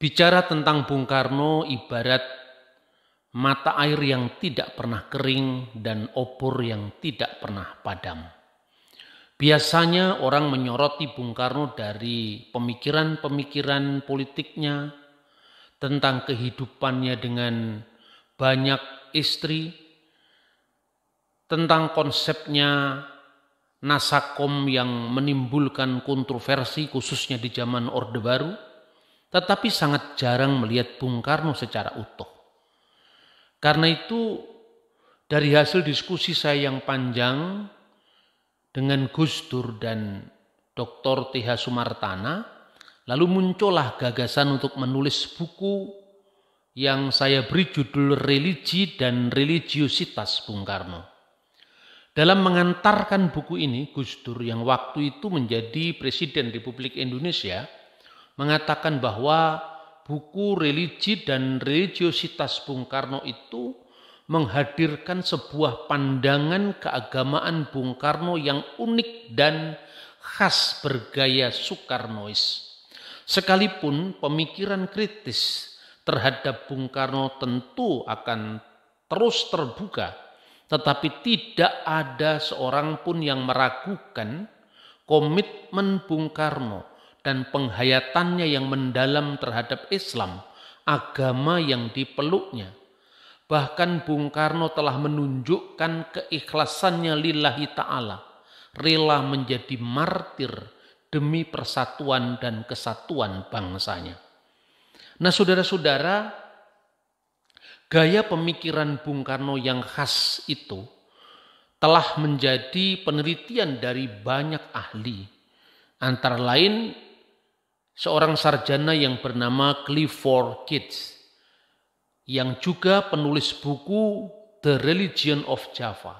Bicara tentang Bung Karno ibarat mata air yang tidak pernah kering dan obor yang tidak pernah padam. Biasanya orang menyoroti Bung Karno dari pemikiran-pemikiran politiknya, tentang kehidupannya dengan banyak istri, tentang konsepnya Nasakom yang menimbulkan kontroversi khususnya di zaman Orde Baru, tetapi sangat jarang melihat Bung Karno secara utuh. Karena itu dari hasil diskusi saya yang panjang dengan Gus Dur dan Dr. T.H. Sumartana, lalu muncullah gagasan untuk menulis buku yang saya beri judul Religi dan Religiositas Bung Karno. Dalam mengantarkan buku ini, Gus Dur yang waktu itu menjadi Presiden Republik Indonesia mengatakan bahwa buku Religi dan Religiositas Bung Karno itu menghadirkan sebuah pandangan keagamaan Bung Karno yang unik dan khas bergaya Soekarnois. Sekalipun pemikiran kritis terhadap Bung Karno tentu akan terus terbuka, tetapi tidak ada seorang pun yang meragukan komitmen Bung Karno dan penghayatannya yang mendalam terhadap Islam, agama yang dipeluknya. Bahkan Bung Karno telah menunjukkan keikhlasannya lillahi ta'ala, rela menjadi martir demi persatuan dan kesatuan bangsanya. Nah saudara-saudara, gaya pemikiran Bung Karno yang khas itu telah menjadi penelitian dari banyak ahli. Antara lain seorang sarjana yang bernama Clifford Geertz, yang juga penulis buku The Religion of Java.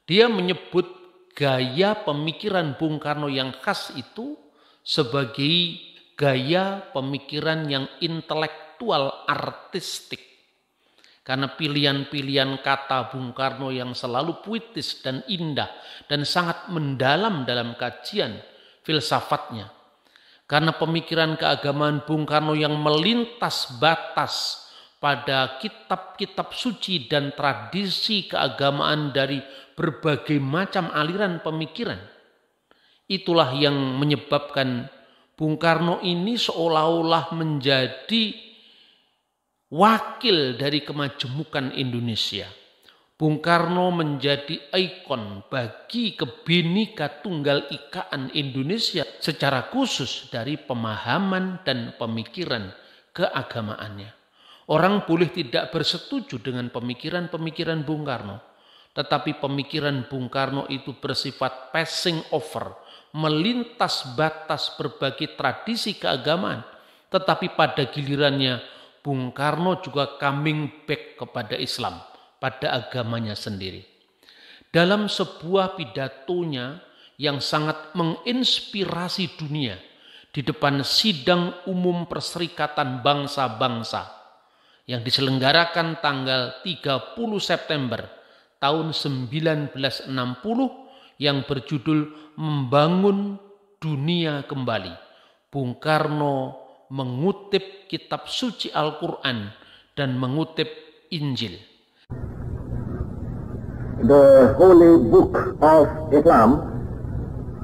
Dia menyebut gaya pemikiran Bung Karno yang khas itu sebagai gaya pemikiran yang intelektual artistik. Karena pilihan-pilihan kata Bung Karno yang selalu puitis dan indah dan sangat mendalam dalam kajian filsafatnya. Karena pemikiran keagamaan Bung Karno yang melintas batas pada kitab-kitab suci dan tradisi keagamaan dari berbagai macam aliran pemikiran. Itulah yang menyebabkan Bung Karno ini seolah-olah menjadi wakil dari kemajemukan Indonesia. Bung Karno menjadi ikon bagi Kebinekaan Tunggal Ikaan Indonesia secara khusus dari pemahaman dan pemikiran keagamaannya. Orang boleh tidak bersetuju dengan pemikiran-pemikiran Bung Karno, tetapi pemikiran Bung Karno itu bersifat passing over, melintas batas berbagai tradisi keagamaan, tetapi pada gilirannya Bung Karno juga coming back kepada Islam, pada agamanya sendiri. Dalam sebuah pidatonya yang sangat menginspirasi dunia di depan sidang umum Perserikatan Bangsa-Bangsa yang diselenggarakan tanggal 30 September tahun 1960 yang berjudul Membangun Dunia Kembali, Bung Karno mengutip kitab suci Al-Quran dan mengutip Injil. The Holy Book of Islam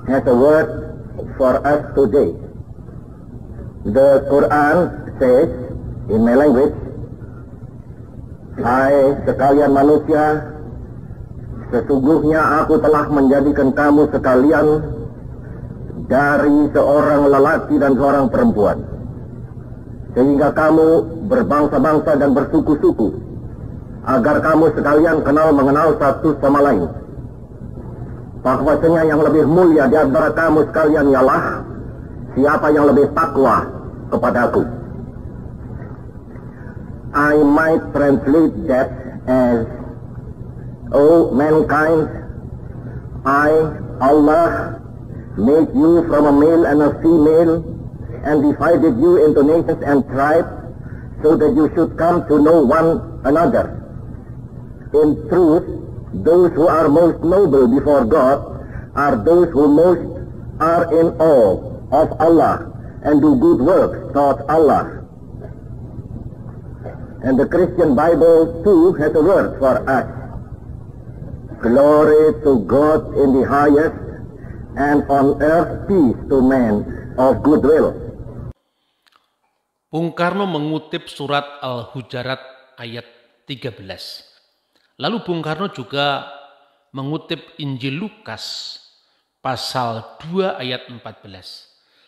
has a word for us today. The Quran says in my language, "Hai sekalian manusia, sesungguhnya aku telah menjadikan kamu sekalian dari seorang lelaki dan seorang perempuan, sehingga kamu berbangsa-bangsa dan bersuku-suku, agar kamu sekalian mengenal satu sama lain. Bahwasanya yang lebih mulia di antara kamu sekalian ialah siapa yang lebih takwa kepadaku." I might translate that as, "O mankind, I, Allah, made you from a male and a female and divided you into nations and tribes so that you should come to know one another. In truth, those who are most noble before God are those who most are in awe of Allah and do good works toward Allah. And the Christian Bible too has a word for us. Glory to God in the highest, and on earth peace to men of good will. Bung Karno mengutip surat Al-Hujarat ayat 13. Lalu Bung Karno juga mengutip Injil Lukas pasal 2 ayat 14.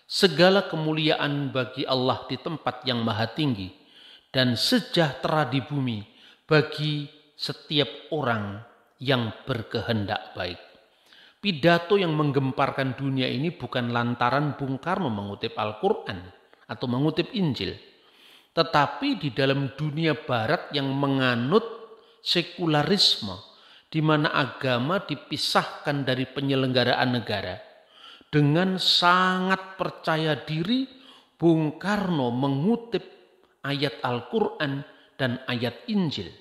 Segala kemuliaan bagi Allah di tempat yang maha tinggi dan sejahtera di bumi bagi setiap orang yang berkehendak baik. Pidato yang menggemparkan dunia ini bukan lantaran Bung Karno mengutip Al-Quran atau mengutip Injil, tetapi di dalam dunia barat yang menganut sekularisme, di mana agama dipisahkan dari penyelenggaraan negara. Dengan sangat percaya diri, Bung Karno mengutip ayat Al-Quran dan ayat Injil.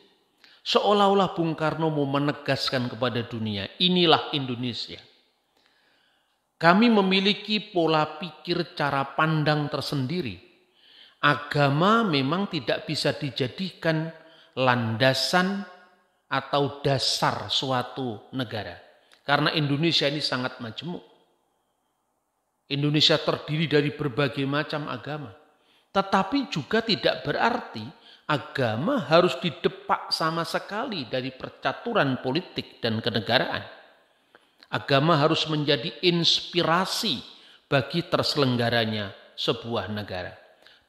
Seolah-olah Bung Karno mau menegaskan kepada dunia, inilah Indonesia. Kami memiliki pola pikir cara pandang tersendiri. Agama memang tidak bisa dijadikan landasan atau dasar suatu negara. Karena Indonesia ini sangat majemuk. Indonesia terdiri dari berbagai macam agama. Tetapi juga tidak berarti agama harus didepak sama sekali dari percaturan politik dan kenegaraan. Agama harus menjadi inspirasi bagi terselenggaranya sebuah negara.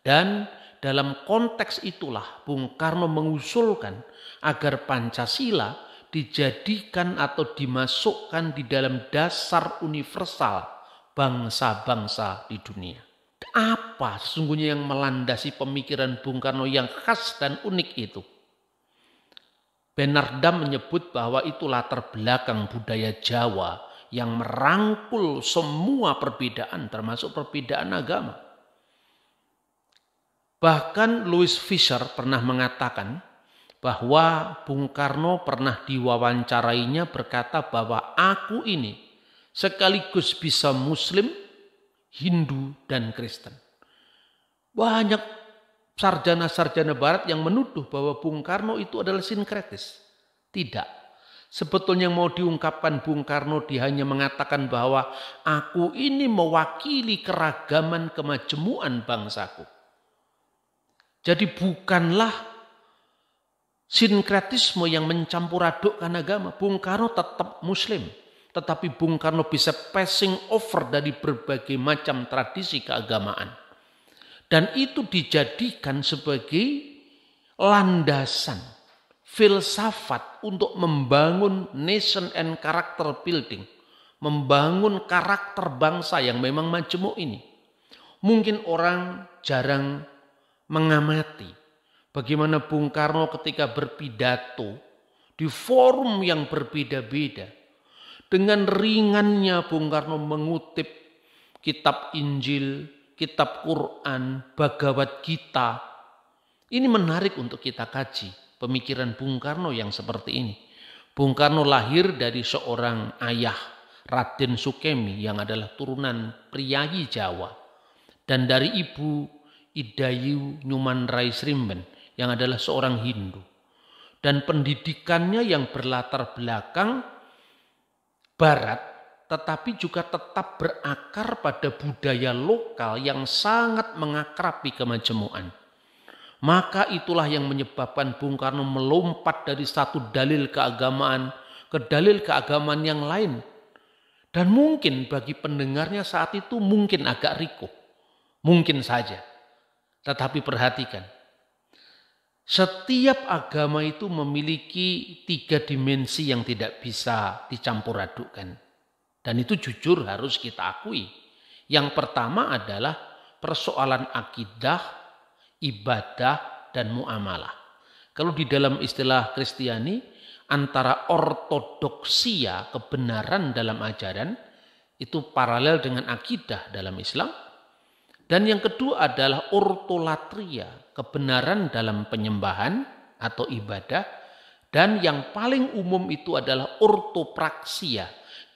Dan dalam konteks itulah Bung Karno mengusulkan agar Pancasila dijadikan atau dimasukkan di dalam dasar universal bangsa-bangsa di dunia. Apa sesungguhnya yang melandasi pemikiran Bung Karno yang khas dan unik itu? Bernardam menyebut bahwa itu latar belakang budaya Jawa yang merangkul semua perbedaan termasuk perbedaan agama. Bahkan Louis Fisher pernah mengatakan bahwa Bung Karno pernah diwawancarainya berkata bahwa aku ini sekaligus bisa Muslim, Hindu, dan Kristen. Banyak sarjana-sarjana barat yang menuduh bahwa Bung Karno itu adalah sinkretis. Tidak. Sebetulnya yang mau diungkapkan Bung Karno dia hanya mengatakan bahwa aku ini mewakili keragaman kemajemukan bangsaku. Jadi bukanlah sinkretisme yang mencampur adukkan agama. Bung Karno tetap Muslim. Tetapi Bung Karno bisa passing over dari berbagai macam tradisi keagamaan. Dan itu dijadikan sebagai landasan, filsafat untuk membangun nation and character building. Membangun karakter bangsa yang memang majemuk ini. Mungkin orang jarang mengamati bagaimana Bung Karno ketika berpidato di forum yang berbeda-beda. Dengan ringannya Bung Karno mengutip kitab Injil, kitab Quran, Bhagavad Gita. Ini menarik untuk kita kaji pemikiran Bung Karno yang seperti ini. Bung Karno lahir dari seorang ayah, Raden Sukemi, yang adalah turunan priyayi Jawa. Dan dari ibu Idayu Nyuman Rai Srimben yang adalah seorang Hindu. Dan pendidikannya yang berlatar belakang Barat, tetapi juga tetap berakar pada budaya lokal yang sangat mengakrabi kemajemukan. Maka itulah yang menyebabkan Bung Karno melompat dari satu dalil keagamaan ke dalil keagamaan yang lain. Dan mungkin bagi pendengarnya saat itu mungkin agak rikuh. Mungkin saja. Tetapi perhatikan. Setiap agama itu memiliki 3 dimensi yang tidak bisa dicampur adukkan. Dan itu jujur harus kita akui. Yang pertama adalah persoalan akidah, ibadah, dan muamalah. Kalau di dalam istilah Kristiani, antara ortodoksia, kebenaran dalam ajaran, itu paralel dengan akidah dalam Islam. Dan yang kedua adalah ortolatria, kebenaran dalam penyembahan atau ibadah. Dan yang paling umum itu adalah ortopraksia,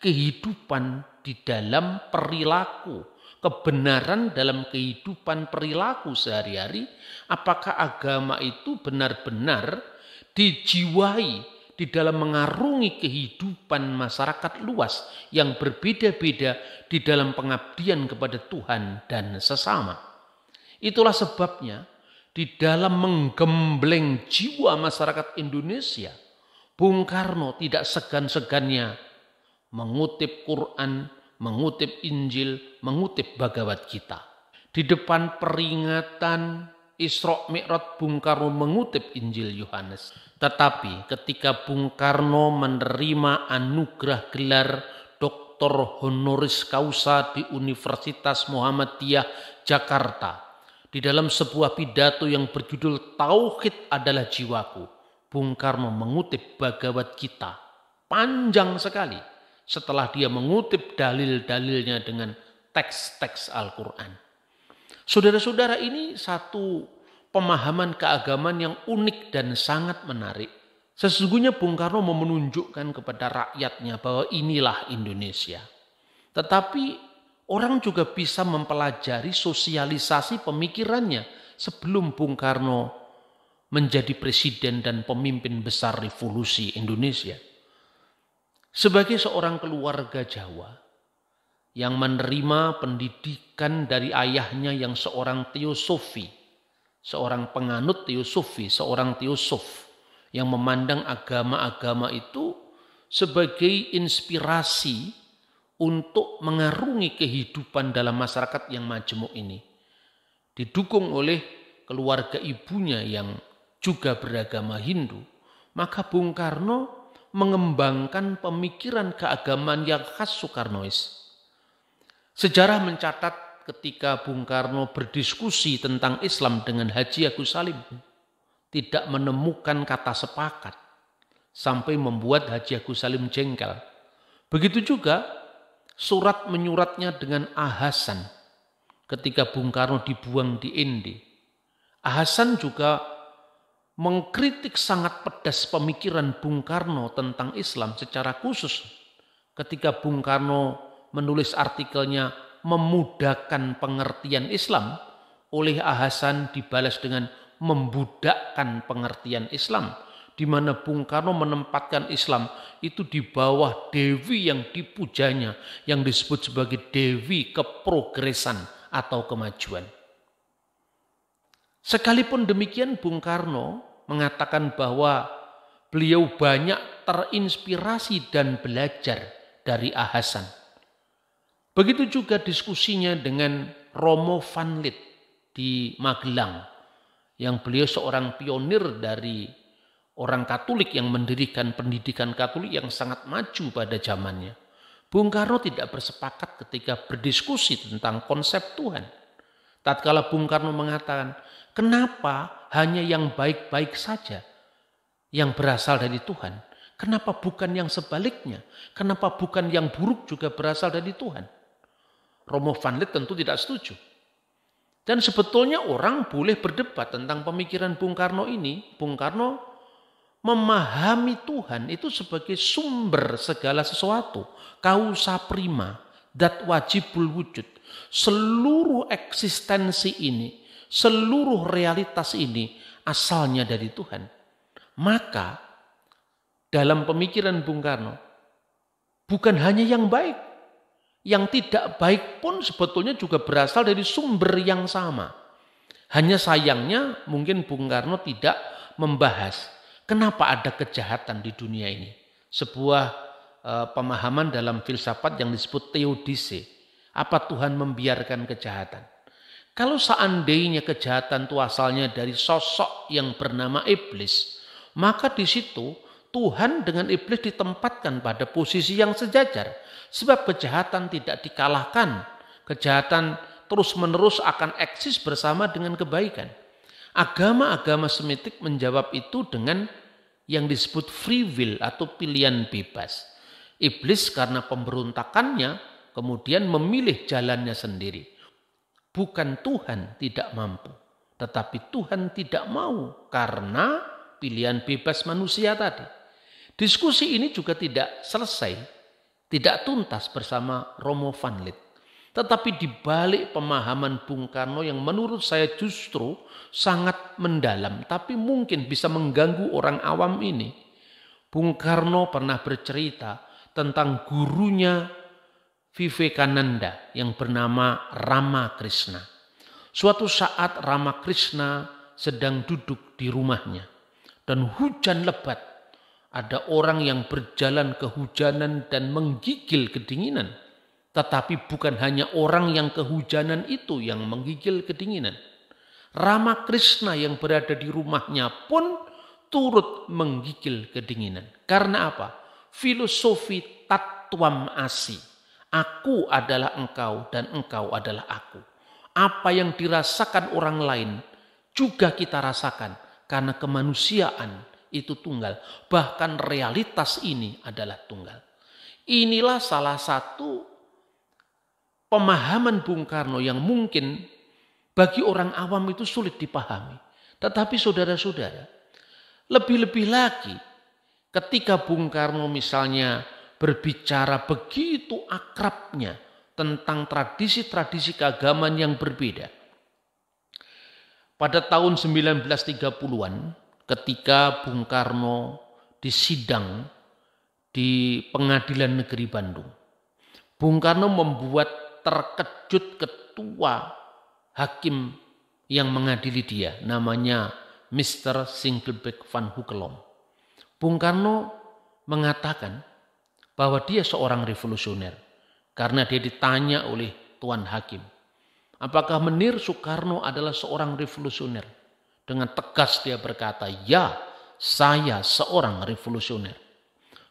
kehidupan di dalam perilaku, kebenaran dalam kehidupan perilaku sehari-hari, apakah agama itu benar-benar dijiwai di dalam mengarungi kehidupan masyarakat luas yang berbeda-beda di dalam pengabdian kepada Tuhan dan sesama. Itulah sebabnya di dalam menggembleng jiwa masyarakat Indonesia, Bung Karno tidak segan-segannya mengutip Quran, mengutip Injil, mengutip Bhagavad Gita. Di depan peringatan Isra Mi'raj, Bung Karno mengutip Injil Yohanes. Tetapi ketika Bung Karno menerima anugerah gelar Dr. Honoris Causa di Universitas Muhammadiyah Jakarta, di dalam sebuah pidato yang berjudul Tauhid adalah Jiwaku, Bung Karno mengutip Bhagavad Gita. Panjang sekali setelah dia mengutip dalil-dalilnya dengan teks-teks Al-Quran. Saudara-saudara, ini satu pemahaman keagamaan yang unik dan sangat menarik. Sesungguhnya Bung Karno mau menunjukkan kepada rakyatnya bahwa inilah Indonesia. Tetapi orang juga bisa mempelajari sosialisasi pemikirannya sebelum Bung Karno menjadi presiden dan pemimpin besar revolusi Indonesia. Sebagai seorang keluarga Jawa yang menerima pendidikan dari ayahnya yang seorang teosofi, seorang penganut teosofi, seorang teosof yang memandang agama-agama itu sebagai inspirasi untuk mengarungi kehidupan dalam masyarakat yang majemuk ini. Didukung oleh keluarga ibunya yang juga beragama Hindu, maka Bung Karno mengembangkan pemikiran keagamaan yang khas Soekarnois. Sejarah mencatat ketika Bung Karno berdiskusi tentang Islam dengan Haji Agus Salim, tidak menemukan kata sepakat, sampai membuat Haji Agus Salim jengkel. Begitu juga surat menyuratnya dengan Hasan ketika Bung Karno dibuang di Ende. Hasan juga mengkritik sangat pedas pemikiran Bung Karno tentang Islam secara khusus ketika Bung Karno menulis artikelnya Memudahkan Pengertian Islam, oleh Hasan dibalas dengan membudakkan pengertian Islam, di mana Bung Karno menempatkan Islam itu di bawah dewi yang dipujanya, yang disebut sebagai dewi keprogresan atau kemajuan. Sekalipun demikian, Bung Karno mengatakan bahwa beliau banyak terinspirasi dan belajar dari Hasan. Begitu juga diskusinya dengan Romo van Lith di Magelang, yang beliau seorang pionir dari orang Katolik yang mendirikan pendidikan Katolik yang sangat maju pada zamannya. Bung Karno tidak bersepakat ketika berdiskusi tentang konsep Tuhan. Tatkala Bung Karno mengatakan, kenapa hanya yang baik-baik saja yang berasal dari Tuhan? Kenapa bukan yang sebaliknya? Kenapa bukan yang buruk juga berasal dari Tuhan? Romo van Lith tentu tidak setuju. Dan sebetulnya orang boleh berdebat tentang pemikiran Bung Karno ini. Bung Karno memahami Tuhan itu sebagai sumber segala sesuatu. Causa prima, dat wajibul wujud. Seluruh eksistensi ini, seluruh realitas ini asalnya dari Tuhan. Maka dalam pemikiran Bung Karno, bukan hanya yang baik, yang tidak baik pun sebetulnya juga berasal dari sumber yang sama. Hanya sayangnya mungkin Bung Karno tidak membahas kenapa ada kejahatan di dunia ini. Sebuah pemahaman dalam filsafat yang disebut teodise. Apa Tuhan membiarkan kejahatan? Kalau seandainya kejahatan itu asalnya dari sosok yang bernama iblis, maka di situ Tuhan dengan iblis ditempatkan pada posisi yang sejajar. Sebab kejahatan tidak dikalahkan. Kejahatan terus-menerus akan eksis bersama dengan kebaikan. Agama-agama Semitik menjawab itu dengan yang disebut free will atau pilihan bebas. Iblis karena pemberontakannya kemudian memilih jalannya sendiri. Bukan Tuhan tidak mampu, tetapi Tuhan tidak mau karena pilihan bebas manusia tadi. Diskusi ini juga tidak selesai tidak tuntas bersama Romo Van Lith. Tetapi di balik pemahaman Bung Karno yang menurut saya justru sangat mendalam, tapi mungkin bisa mengganggu orang awam ini. Bung Karno pernah bercerita tentang gurunya Vivekananda yang bernama Ramakrishna. Suatu saat Ramakrishna sedang duduk di rumahnya dan hujan lebat. Ada orang yang berjalan kehujanan dan menggigil kedinginan. Tetapi bukan hanya orang yang kehujanan itu yang menggigil kedinginan. Ramakrishna yang berada di rumahnya pun turut menggigil kedinginan. Karena apa? Filosofi tatwam asi. Aku adalah engkau dan engkau adalah aku. Apa yang dirasakan orang lain juga kita rasakan. Karena kemanusiaan itu tunggal. Bahkan realitas ini adalah tunggal. Inilah salah satu pemahaman Bung Karno yang mungkin bagi orang awam itu sulit dipahami. Tetapi saudara-saudara, lebih-lebih lagi ketika Bung Karno misalnya berbicara begitu akrabnya tentang tradisi-tradisi keagamaan yang berbeda. Pada tahun 1930-an ketika Bung Karno disidang di Pengadilan Negeri Bandung, Bung Karno membuat terkejut ketua hakim yang mengadili dia, namanya Mr. Singelbeck van Hukelom. Bung Karno mengatakan bahwa dia seorang revolusioner karena dia ditanya oleh tuan hakim, apakah Menir Soekarno adalah seorang revolusioner? Dengan tegas dia berkata, ya, saya seorang revolusioner.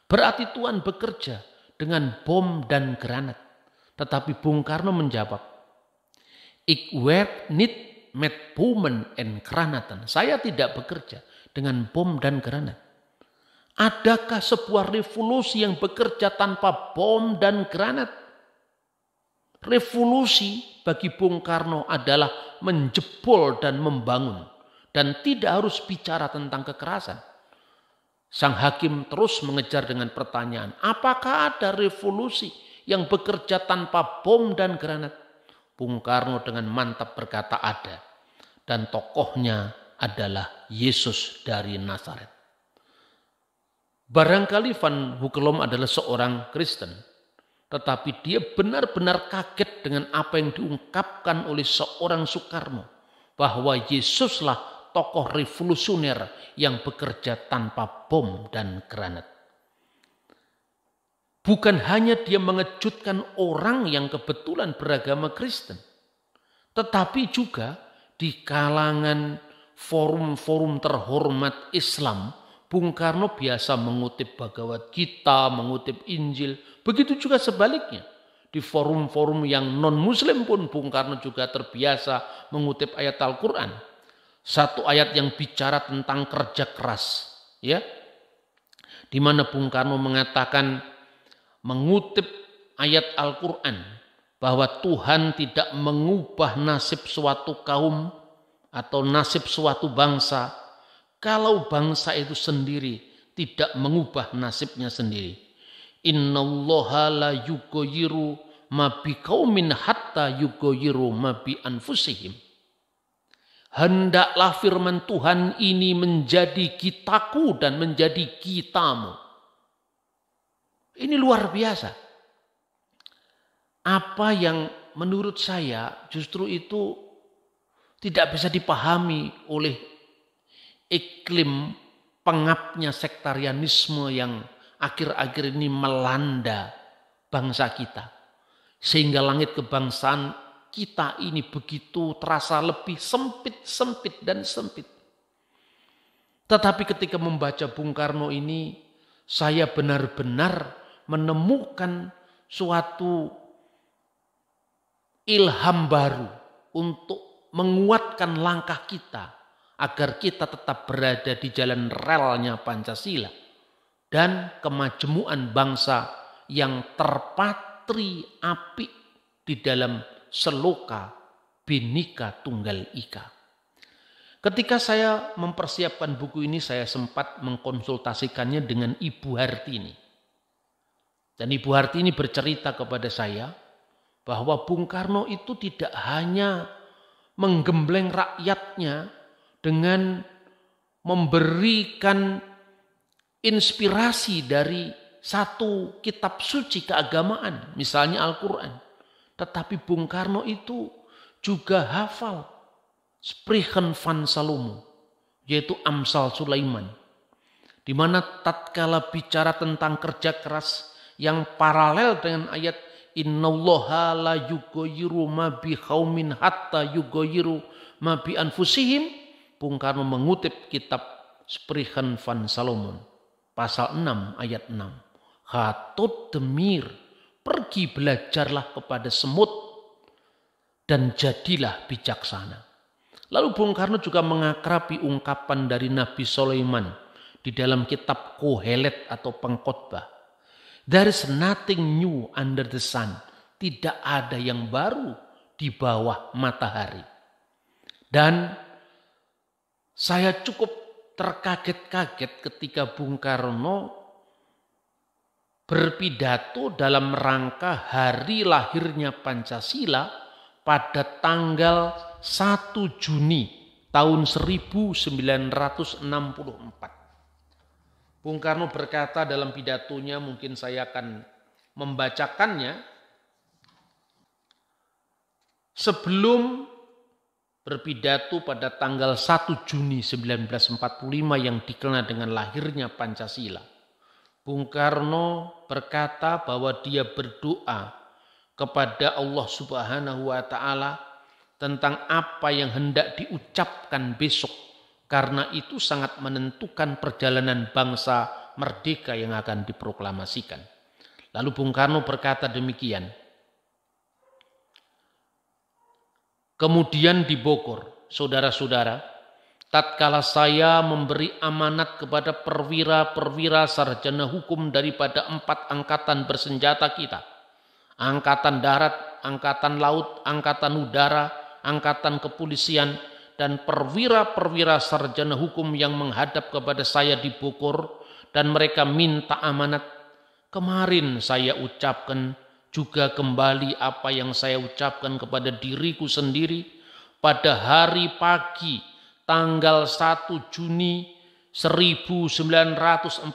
Berarti Tuan bekerja dengan bom dan granat. Tetapi Bung Karno menjawab, ik werk niet met bommen en granaten. Saya tidak bekerja dengan bom dan granat. Adakah sebuah revolusi yang bekerja tanpa bom dan granat? Revolusi bagi Bung Karno adalah menjebol dan membangun. Dan tidak harus bicara tentang kekerasan. Sang hakim terus mengejar dengan pertanyaan, apakah ada revolusi yang bekerja tanpa bom dan granat? Bung Karno dengan mantap berkata ada. Dan tokohnya adalah Yesus dari Nazaret. Barangkali Van Hukelom adalah seorang Kristen. Tetapi dia benar-benar kaget dengan apa yang diungkapkan oleh seorang Soekarno. Bahwa Yesuslah tokoh revolusioner yang bekerja tanpa bom dan granat. Bukan hanya dia mengejutkan orang yang kebetulan beragama Kristen. Tetapi juga di kalangan forum-forum terhormat Islam, Bung Karno biasa mengutip Bhagavad Gita, mengutip Injil. Begitu juga sebaliknya. Di forum-forum yang non-muslim pun Bung Karno juga terbiasa mengutip ayat Al-Quran. Satu ayat yang bicara tentang kerja keras. Ya, di mana Bung Karno mengatakan, mengutip ayat Al-Quran bahwa Tuhan tidak mengubah nasib suatu kaum atau nasib suatu bangsa kalau bangsa itu sendiri tidak mengubah nasibnya sendiri. Innallaha la yughayyiru ma biqaumin hatta yughayyiru ma bi anfusihim. Hendaklah firman Tuhan ini menjadi kitaku dan menjadi kitamu. Ini luar biasa. Apa yang menurut saya justru itu tidak bisa dipahami oleh iklim pengapnya sektarianisme yang akhir-akhir ini melanda bangsa kita. Sehingga langit kebangsaan kita ini begitu terasa lebih sempit dan sempit. Tetapi ketika membaca Bung Karno ini, saya benar-benar menemukan suatu ilham baru untuk menguatkan langkah kita agar kita tetap berada di jalan relnya Pancasila dan kemajemukan bangsa yang terpatri apik di dalam seloka Bhinneka Tunggal Ika. Ketika saya mempersiapkan buku ini, saya sempat mengkonsultasikannya dengan Ibu Hartini. Dan Ibu Hartini bercerita kepada saya bahwa Bung Karno itu tidak hanya menggembleng rakyatnya dengan memberikan inspirasi dari satu kitab suci keagamaan, misalnya Al-Quran. Tetapi Bung Karno itu juga hafal Spreuken van Salomo, yaitu Amsal Sulaiman. Di mana tatkala bicara tentang kerja keras yang paralel dengan ayat innallaha la yughayyiru ma bi qaumin hatta yughayyiru ma bi anfusihim, Bung Karno mengutip kitab Spreuken van Salomo pasal 6 ayat 6. Hatut demir, pergi belajarlah kepada semut dan jadilah bijaksana. Lalu Bung Karno juga mengakrabi ungkapan dari Nabi Sulaiman di dalam kitab Qohelet atau Pengkhotbah. There is nothing new under the sun. Tidak ada yang baru di bawah matahari. Dan saya cukup terkaget-kaget ketika Bung Karno berpidato dalam rangka hari lahirnya Pancasila pada tanggal 1 Juni tahun 1964. Bung Karno berkata dalam pidatonya, mungkin saya akan membacakannya. Sebelum berpidato pada tanggal 1 Juni 1945 yang dikenal dengan lahirnya Pancasila, Bung Karno berkata bahwa dia berdoa kepada Allah Subhanahu wa Ta'ala tentang apa yang hendak diucapkan besok, karena itu sangat menentukan perjalanan bangsa merdeka yang akan diproklamasikan. Lalu Bung Karno berkata demikian. Kemudian di Bogor, saudara-saudara, tatkala saya memberi amanat kepada perwira-perwira sarjana hukum daripada 4 angkatan bersenjata kita, Angkatan Darat, Angkatan Laut, Angkatan Udara, Angkatan Kepolisian, dan perwira-perwira sarjana hukum yang menghadap kepada saya di Bogor dan mereka minta amanat. Kemarin saya ucapkan juga kembali apa yang saya ucapkan kepada diriku sendiri pada hari pagi tanggal 1 Juni 1945,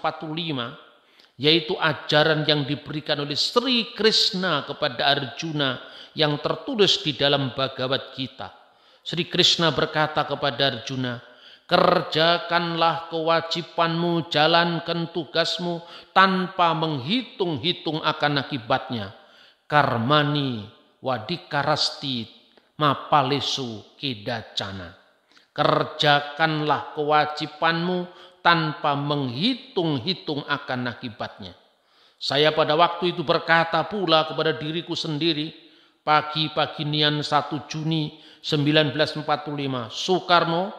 yaitu ajaran yang diberikan oleh Sri Krishna kepada Arjuna yang tertulis di dalam Bhagavad Gita. Sri Krishna berkata kepada Arjuna, kerjakanlah kewajibanmu, jalankan tugasmu tanpa menghitung-hitung akan akibatnya. Karmani wadikarasti mapalesu kedacana. Kerjakanlah kewajibanmu tanpa menghitung-hitung akan akibatnya. Saya pada waktu itu berkata pula kepada diriku sendiri, pagi-pagi nian 1 Juni 1945, Soekarno,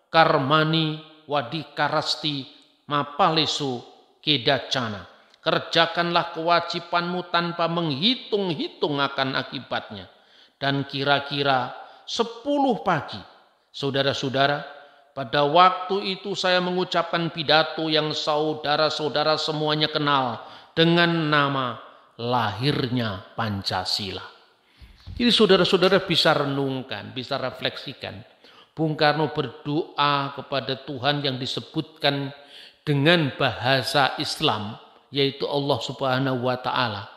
karmani wadikarasti mapalesu kedacana. Kerjakanlah kewajibanmu tanpa menghitung-hitung akan akibatnya. Dan kira-kira 10 pagi, saudara-saudara, pada waktu itu saya mengucapkan pidato yang saudara-saudara semuanya kenal dengan nama lahirnya Pancasila. Jadi saudara-saudara bisa renungkan, bisa refleksikan. Bung Karno berdoa kepada Tuhan yang disebutkan dengan bahasa Islam, yaitu Allah Subhanahu wa Ta'ala.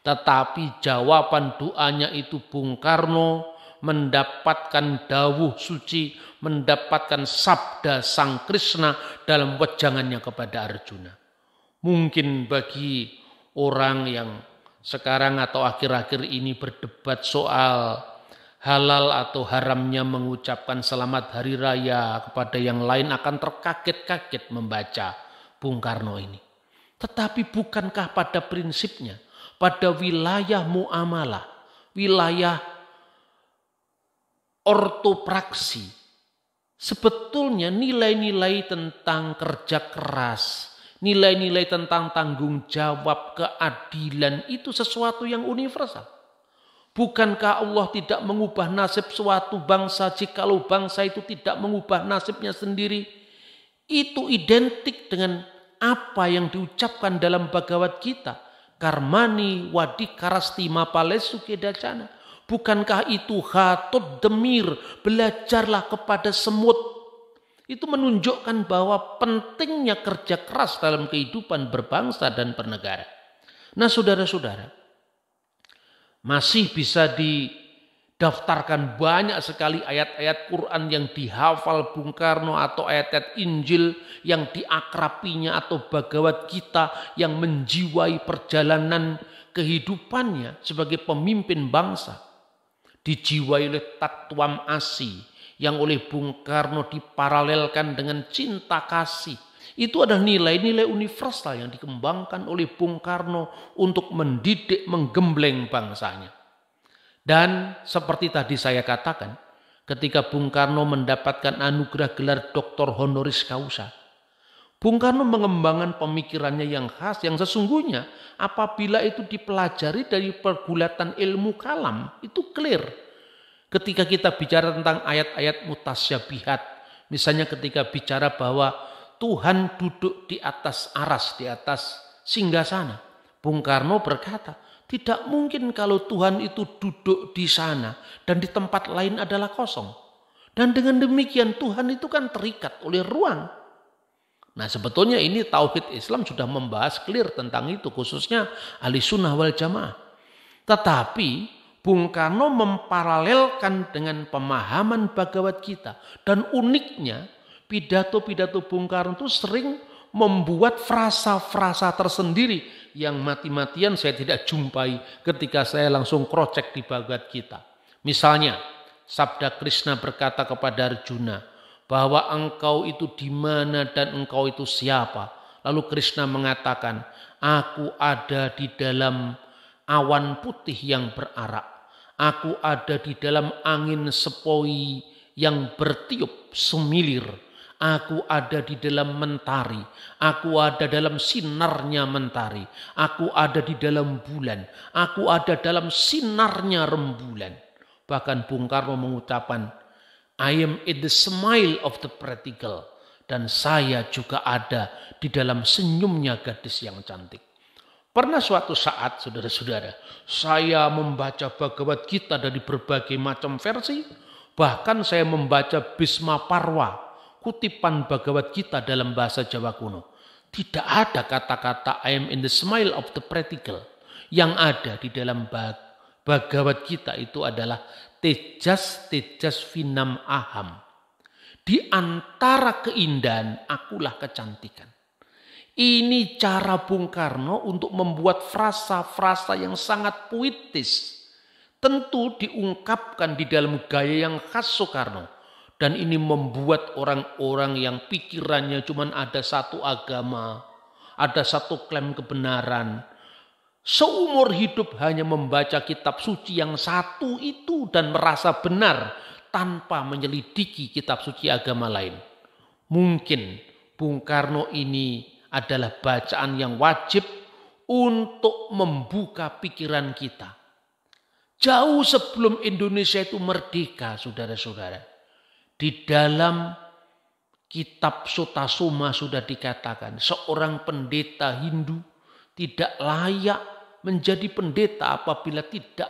Tetapi jawaban doanya itu Bung Karno mendapatkan dawuh suci, mendapatkan sabda Sang Krishna dalam wejangannya kepada Arjuna. Mungkin bagi orang yang sekarang atau akhir-akhir ini berdebat soal halal atau haramnya mengucapkan selamat hari raya kepada yang lain akan terkaget-kaget membaca Bung Karno ini. Tetapi bukankah pada prinsipnya, pada wilayah muamalah, wilayah ortopraksi, sebetulnya nilai-nilai tentang kerja keras, nilai-nilai tentang tanggung jawab, keadilan itu sesuatu yang universal. Bukankah Allah tidak mengubah nasib suatu bangsa jikalau bangsa itu tidak mengubah nasibnya sendiri? Itu identik dengan apa yang diucapkan dalam Bhagavad Gita. karmani wadikarasti mapalesu kedacana. Bukankah itu khatut demir, belajarlah kepada semut. Itu menunjukkan bahwa pentingnya kerja keras dalam kehidupan berbangsa dan bernegara. Nah saudara-saudara, masih bisa didaftarkan banyak sekali ayat-ayat Quran yang dihafal Bung Karno atau ayat-ayat Injil yang diakrapinya atau Bhagavad Gita yang menjiwai perjalanan kehidupannya sebagai pemimpin bangsa. Dijiwai oleh Tatwam Asi yang oleh Bung Karno diparalelkan dengan cinta kasih. Itu adalah nilai-nilai universal yang dikembangkan oleh Bung Karno untuk mendidik, menggembleng bangsanya. Dan seperti tadi saya katakan, ketika Bung Karno mendapatkan anugerah gelar Doktor Honoris Causa, Bung Karno mengembangkan pemikirannya yang khas, yang sesungguhnya apabila itu dipelajari dari pergulatan ilmu kalam, itu clear. Ketika kita bicara tentang ayat-ayat mutasyabihat, misalnya ketika bicara bahwa Tuhan duduk di atas aras, di atas singgasana, Bung Karno berkata, tidak mungkin kalau Tuhan itu duduk di sana dan di tempat lain adalah kosong. Dan dengan demikian Tuhan itu kan terikat oleh ruang. Nah sebetulnya ini Tauhid Islam sudah membahas clear tentang itu, khususnya Ahli Sunnah wal Jamaah. Tetapi Bung Karno memparalelkan dengan pemahaman Bhagavad Gita. Dan uniknya pidato-pidato Bung Karno itu sering membuat frasa-frasa tersendiri yang mati-matian saya tidak jumpai ketika saya langsung crosscheck di Bhagavad Gita. Misalnya sabda Krishna berkata kepada Arjuna, bahwa engkau itu di mana dan engkau itu siapa. Lalu Krishna mengatakan, aku ada di dalam awan putih yang berarak. Aku ada di dalam angin sepoi yang bertiup semilir. Aku ada di dalam mentari. Aku ada dalam sinarnya mentari. Aku ada di dalam bulan. Aku ada dalam sinarnya rembulan. Bahkan Bung Karno mengucapkan, I am in the smile of the prodigal. Dan saya juga ada di dalam senyumnya gadis yang cantik. Pernah suatu saat, saudara-saudara, saya membaca Bhagavad Gita dari berbagai macam versi. Bahkan saya membaca Bhisma Parwa, kutipan Bhagavad Gita dalam bahasa Jawa kuno. Tidak ada kata-kata I am in the smile of the prodigal. Yang ada di dalam Bhagavad Gita itu adalah Tejas vinam aham. Di antara keindahan akulah kecantikan. Ini cara Bung Karno untuk membuat frasa-frasa yang sangat puitis. Tentu diungkapkan di dalam gaya yang khas Soekarno. Dan ini membuat orang-orang yang pikirannya cuma ada satu agama, ada satu klaim kebenaran, seumur hidup hanya membaca kitab suci yang satu itu dan merasa benar tanpa menyelidiki kitab suci agama lain. Mungkin Bung Karno ini adalah bacaan yang wajib untuk membuka pikiran kita. Jauh sebelum Indonesia itu merdeka, saudara-saudara. Di dalam kitab Sutasoma sudah dikatakan seorang pendeta Hindu tidak layak menjadi pendeta apabila tidak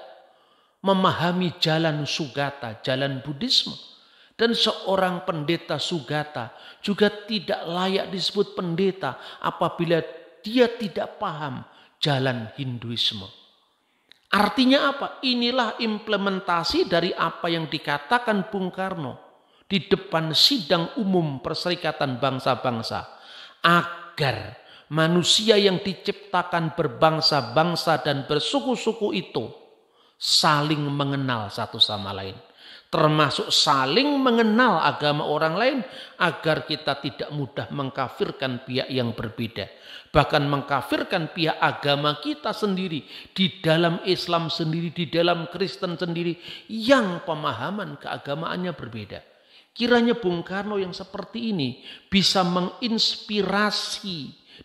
memahami jalan Sugata, jalan Buddhisme. Dan seorang pendeta Sugata juga tidak layak disebut pendeta apabila dia tidak paham jalan Hinduisme. Artinya apa? Inilah implementasi dari apa yang dikatakan Bung Karno di depan sidang umum Perserikatan Bangsa-Bangsa. Agar manusia yang diciptakan berbangsa-bangsa dan bersuku-suku itu saling mengenal satu sama lain. Termasuk saling mengenal agama orang lain agar kita tidak mudah mengkafirkan pihak yang berbeda. Bahkan mengkafirkan pihak agama kita sendiri, di dalam Islam sendiri, di dalam Kristen sendiri yang pemahaman keagamaannya berbeda. Kiranya Bung Karno yang seperti ini bisa menginspirasi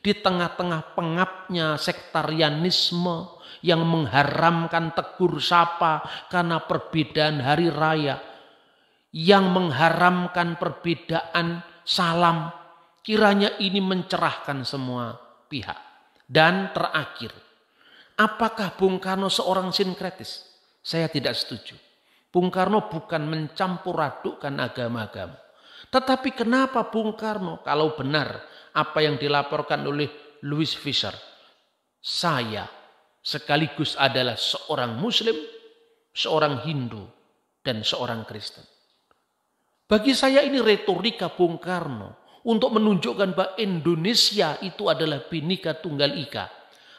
di tengah-tengah pengapnya sektarianisme yang mengharamkan tegur sapa karena perbedaan hari raya, yang mengharamkan perbedaan salam. Kiranya ini mencerahkan semua pihak. Dan terakhir, Apakah Bung Karno seorang sinkretis? Saya tidak setuju. Bung Karno bukan mencampur adukkan agama-agama. Tetapi kenapa Bung Karno, kalau benar apa yang dilaporkan oleh Louis Fisher, saya sekaligus adalah seorang Muslim, seorang Hindu, dan seorang Kristen. Bagi saya ini retorika Bung Karno untuk menunjukkan bahwa Indonesia itu adalah Bhinneka Tunggal Ika.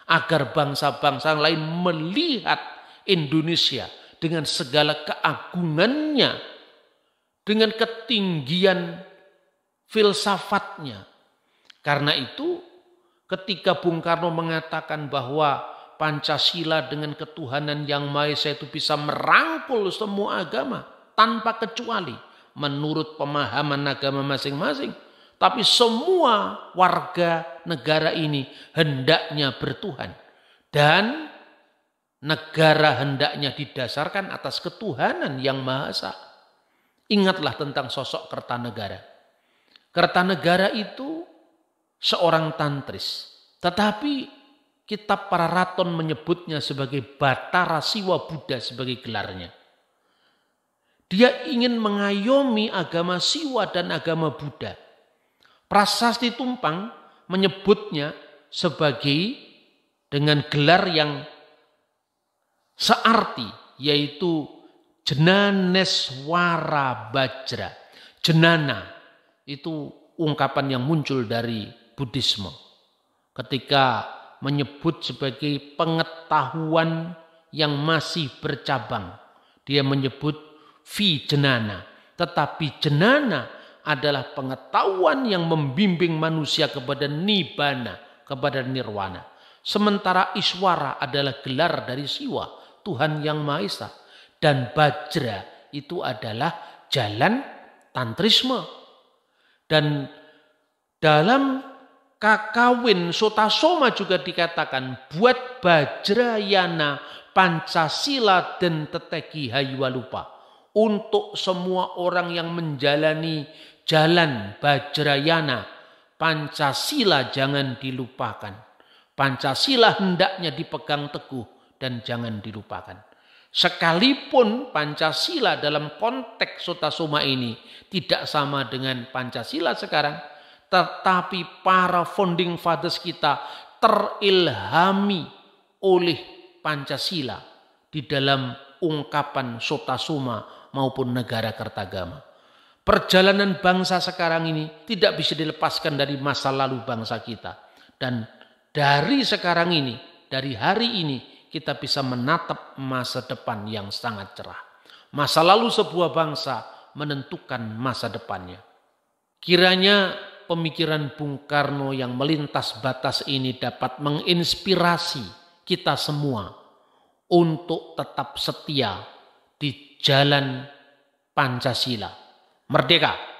Agar bangsa-bangsa lain melihat Indonesia dengan segala keagungannya, dengan ketinggian filsafatnya. Karena itu ketika Bung Karno mengatakan bahwa Pancasila dengan ketuhanan yang Maha Esa itu bisa merangkul semua agama tanpa kecuali menurut pemahaman agama masing-masing. Tapi semua warga negara ini hendaknya bertuhan. Dan negara hendaknya didasarkan atas ketuhanan yang Maha Esa. Ingatlah tentang sosok Kertanegara. Kertanegara itu seorang tantris. Tetapi kitab Pararaton menyebutnya sebagai Batara Siwa Buddha sebagai gelarnya. Dia ingin mengayomi agama Siwa dan agama Buddha. Prasasti Tumpang menyebutnya sebagai dengan gelar yang searti, yaitu Jenaneswara Bajra. Jenana itu ungkapan yang muncul dari Buddhisme. Ketika menyebut sebagai pengetahuan yang masih bercabang, dia menyebut Vijenana. Tetapi jenana adalah pengetahuan yang membimbing manusia kepada nibbana, kepada nirwana. Sementara Iswara adalah gelar dari Siwa, Tuhan yang Maha Esa. Dan Bajra itu adalah jalan tantrisme. Dan dalam Kakawin Sotasoma juga dikatakan, buat Bajrayana Pancasila dan Teteki Haywalupa. Untuk semua orang yang menjalani jalan Bajrayana, Pancasila jangan dilupakan. Pancasila hendaknya dipegang teguh dan jangan dilupakan. Sekalipun Pancasila dalam konteks Sotasoma ini tidak sama dengan Pancasila sekarang, tetapi para founding fathers kita terilhami oleh Pancasila di dalam ungkapan Sotasoma maupun negara Kertagama. Perjalanan bangsa sekarang ini tidak bisa dilepaskan dari masa lalu bangsa kita. Dan dari sekarang ini, dari hari ini, kita bisa menatap masa depan yang sangat cerah. Masa lalu sebuah bangsa menentukan masa depannya. Kiranya pemikiran Bung Karno yang melintas batas ini dapat menginspirasi kita semua untuk tetap setia di jalan Pancasila. Merdeka!